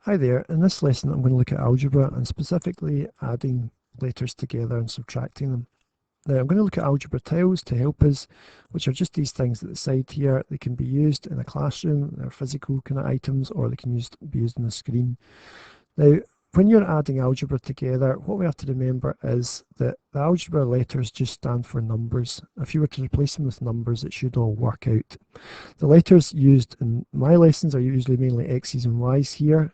Hi there, in this lesson I'm going to look at algebra and specifically adding letters together and subtracting them. Now I'm going to look at algebra tiles to help us, which are just these things at the side here. They can be used in a classroom, they're physical kind of items, or they can be used on the screen. Now when you're adding algebra together, what we have to remember is that the algebra letters just stand for numbers. If you were to replace them with numbers, it should all work out. The letters used in my lessons are usually mainly X's and Y's here,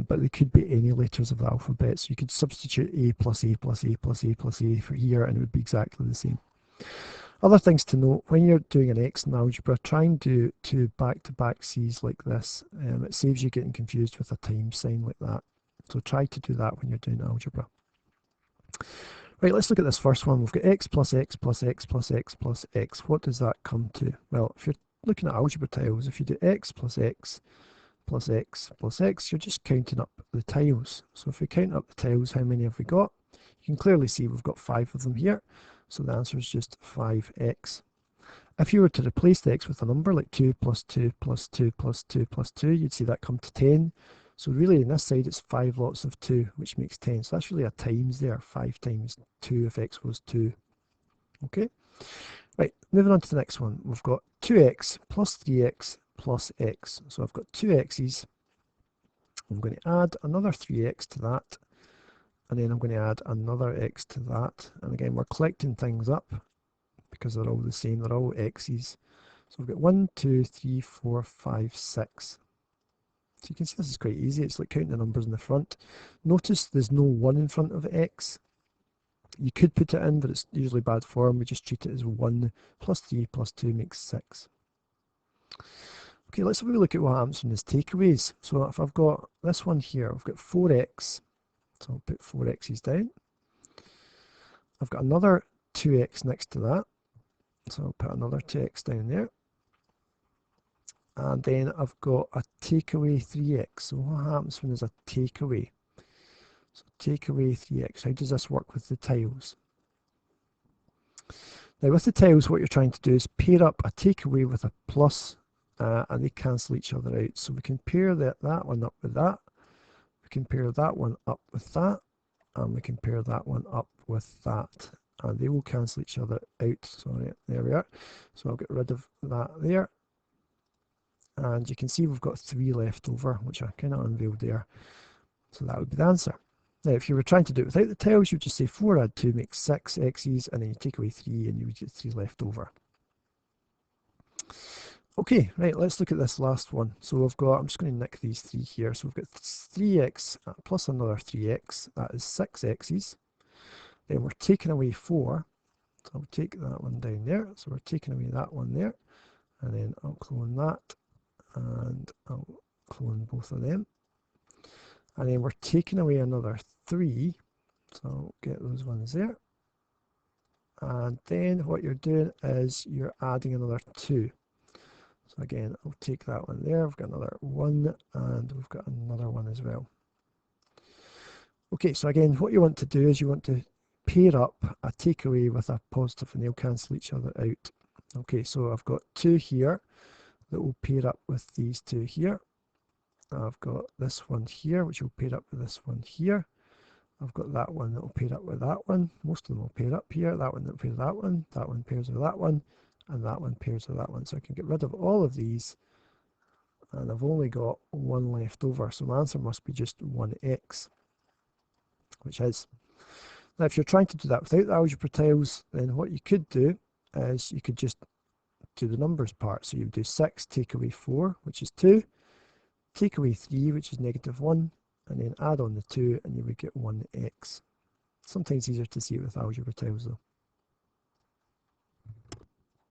but they could be any letters of the alphabet. So you could substitute A plus A plus A plus A plus A for here and it would be exactly the same. Other things to note, when you're doing an X in algebra, try and do two back-to-back C's like this. It saves you getting confused with a times sign like that. So try to do that when you're doing algebra. Right, let's look at this first one. We've got X plus X plus X plus X plus X. What does that come to? Well, if you're looking at algebra tiles, if you do X plus X plus X plus X, you're just counting up the tiles. So if we count up the tiles, how many have we got? You can clearly see we've got 5 of them here. So the answer is just 5x. If you were to replace the x with a number like 2 plus 2 plus 2 plus 2 plus 2, you'd see that come to 10. So really on this side it's 5 lots of 2, which makes 10. So that's really a times there, 5 times 2 if x was 2. Okay, right, moving on to the next one. We've got 2x plus 3x plus x. So I've got 2x's. I'm going to add another 3x to that. And then I'm going to add another x to that. And again, we're collecting things up because they're all the same. They're all x's. So we've got 1, 2, 3, 4, 5, 6. So you can see this is quite easy. It's like counting the numbers in the front. Notice there's no 1 in front of x. You could put it in, but it's usually bad form. We just treat it as 1 plus 3 plus 2 makes 6. Okay, let's have a look at what happens from this takeaways. So if I've got this one here, I've got 4x. So I'll put 4x's down. I've got another 2x next to that. So I'll put another 2x down there. And then I've got a takeaway 3x. So what happens when there's a takeaway? So takeaway 3x. How does this work with the tiles? Now with the tiles, what you're trying to do is pair up a takeaway with a plus, and they cancel each other out. So we can pair that one up with that. We can pair that one up with that. And we can pair that one up with that. And they will cancel each other out. Sorry, there we are. So I'll get rid of that there. And you can see we've got 3 left over, which I kind of unveiled there. So that would be the answer. Now, if you were trying to do it without the tiles, you would just say 4 add 2 makes 6 x's, and then you take away 3 and you would get 3 left over. Okay, right, let's look at this last one. So we've got, I'm just going to nick these 3 here. So we've got 3x plus another 3x, that is 6 x's. Then we're taking away 4, so I'll take that one down there. So we're taking away that one there, and then I'll clone that, and I'll clone both of them. And then we're taking away another 3, so I'll get those ones there. And then what you're doing is you're adding another 2. So again, I'll take that one there. We've got another 1, and we've got another 1 as well. Okay, so again, what you want to do is you want to pair up a takeaway with a positive, and they'll cancel each other out. Okay, so I've got 2 here that will pair up with these 2 here. I've got this one here, which will pair up with this one here. I've got that one that will pair up with that one. Most of them will pair up here. That one that will pair with that one pairs with that one, and that one pairs with that one. So I can get rid of all of these, and I've only got 1 left over. So my answer must be just 1x, which is. Now, if you're trying to do that without the algebra tiles, then what you could do is you could just do the numbers part. So you would do 6 take away 4, which is 2. Take away 3, which is -1, and then add on the 2, and you would get 1x. Sometimes easier to see it with algebra tiles though.